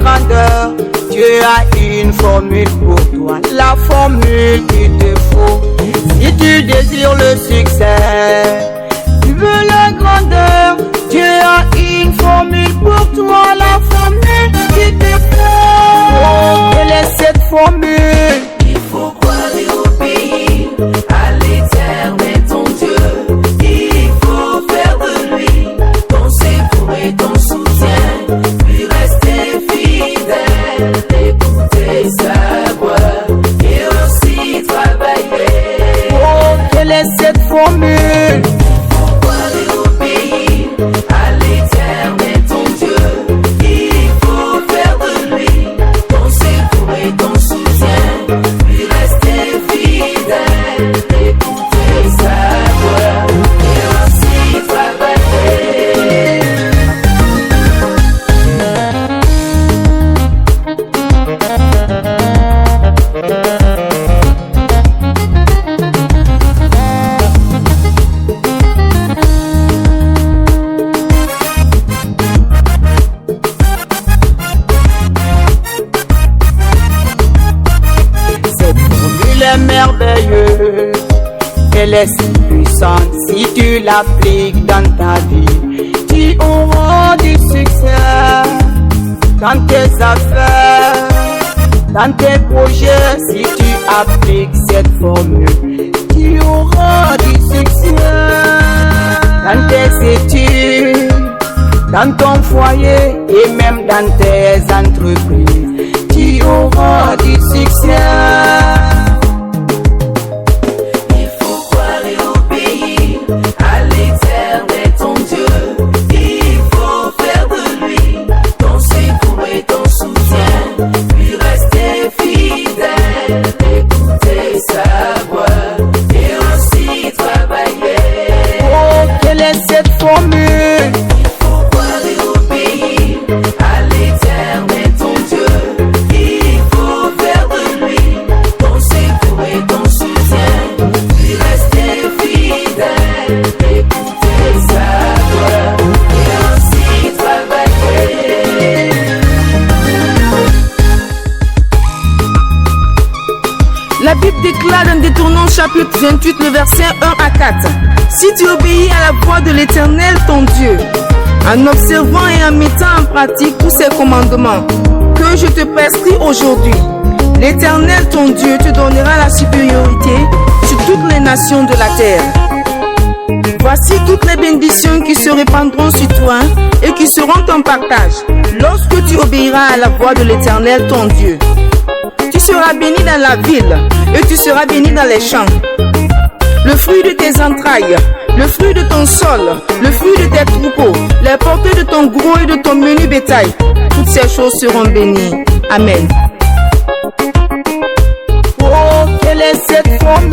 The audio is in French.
grandeur, Dieu a une formule pour toi, la formule qu'il te faut. Si tu désires le succès, tu veux la grandeur, Dieu a une formule pour toi, la formule qu'il te faut. Oh, quelle est cette formule? Il faut croire et obéir à l'Éternel ton Dieu. Il faut faire de lui ton secours et ton soutien, puis rester fidèle, écouter sa voix et aussi travailler. Oh, quelle est cette formule? Il faut croire et obéir à l'Éternel ton Dieu. Il faut faire de lui ton secours et ton soutien, puis rester fidèle, écouter sa voix et aussi travailler. Cette formule est merveilleuse, elle est si puissante. Si tu l'appliques dans ta vie, tu auras du succès dans tes affaires, dans tes projets. Si tu appliques cette formule, tu auras du succès dans tes études, dans ton foyer et même dans tes entreprises. Tu auras du succès. Il faut croire et obéir à l'Éternel ton Dieu. Il faut faire de lui ton secours et ton soutien, puis rester fidèle, écouter sa voix et aussi travailler. Oh, quelle est cette formule? Il faut croire et obéir à l'Éternel ton Dieu. Il faut faire de lui ton secours et ton soutien, puis rester fidèle, écouter sa voix et aussi travailler. La Bible déclare dans Deutéronome chapitre 28, le verset 1 à 4. Si tu obéis à la voix de l'Éternel ton Dieu, en observant et en mettant en pratique tous ses commandements que je te prescris aujourd'hui, l'Éternel ton Dieu te donnera la supériorité sur toutes les nations de la terre. Voici toutes les bénédictions qui se répandront sur toi et qui seront ton partage lorsque tu obéiras à la voix de l'Éternel ton Dieu. Tu seras béni dans la ville et tu seras béni dans les champs. Le fruit de tes entrailles, le fruit de ton sol, le fruit de tes troupeaux, les portées de ton gros et de ton menu bétail, toutes ces choses seront bénies. Amen. Oh, quelle est cette formule?